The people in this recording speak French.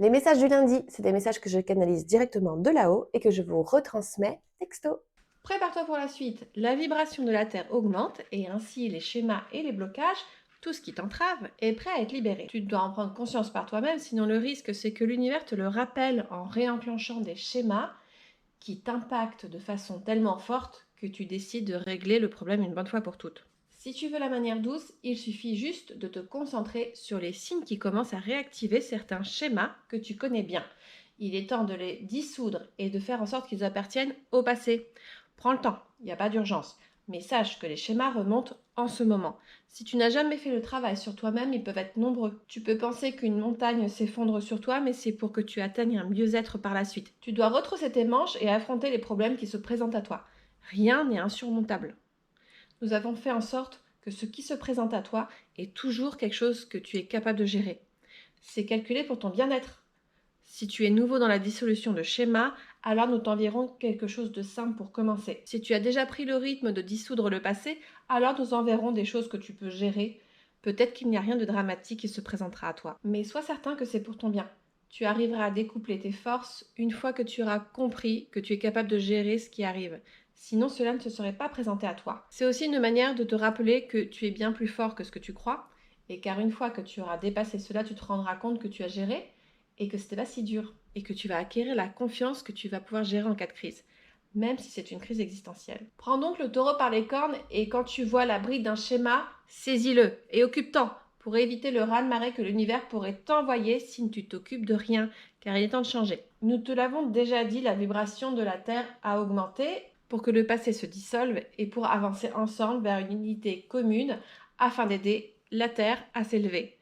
Les messages du lundi, c'est des messages que je canalise directement de là-haut et que je vous retransmets texto. Prépare-toi pour la suite. La vibration de la Terre augmente et ainsi les schémas et les blocages, tout ce qui t'entrave, est prêt à être libéré. Tu dois en prendre conscience par toi-même, sinon le risque c'est que l'univers te le rappelle en réenclenchant des schémas qui t'impactent de façon tellement forte que tu décides de régler le problème une bonne fois pour toutes. Si tu veux la manière douce, il suffit juste de te concentrer sur les signes qui commencent à réactiver certains schémas que tu connais bien. Il est temps de les dissoudre et de faire en sorte qu'ils appartiennent au passé. Prends le temps, il n'y a pas d'urgence. Mais sache que les schémas remontent en ce moment. Si tu n'as jamais fait le travail sur toi-même, ils peuvent être nombreux. Tu peux penser qu'une montagne s'effondre sur toi, mais c'est pour que tu atteignes un mieux-être par la suite. Tu dois retrousser tes manches et affronter les problèmes qui se présentent à toi. Rien n'est insurmontable. Nous avons fait en sorte que ce qui se présente à toi est toujours quelque chose que tu es capable de gérer. C'est calculé pour ton bien-être. Si tu es nouveau dans la dissolution de schémas, alors nous t'enverrons quelque chose de simple pour commencer. Si tu as déjà pris le rythme de dissoudre le passé, alors nous enverrons des choses que tu peux gérer. Peut-être qu'il n'y a rien de dramatique qui se présentera à toi. Mais sois certain que c'est pour ton bien. Tu arriveras à découpler tes forces une fois que tu auras compris que tu es capable de gérer ce qui arrive. Sinon, cela ne se serait pas présenté à toi. C'est aussi une manière de te rappeler que tu es bien plus fort que ce que tu crois, et car une fois que tu auras dépassé cela, tu te rendras compte que tu as géré et que c'était pas si dur et que tu vas acquérir la confiance que tu vas pouvoir gérer en cas de crise, même si c'est une crise existentielle. Prends donc le taureau par les cornes et quand tu vois la bride d'un schéma, saisis-le et occupe-t'en pour éviter le raz-de-marée que l'univers pourrait t'envoyer si tu t'occupes de rien, car il est temps de changer. Nous te l'avons déjà dit, la vibration de la Terre a augmenté pour que le passé se dissolve et pour avancer ensemble vers une unité commune afin d'aider la Terre à s'élever.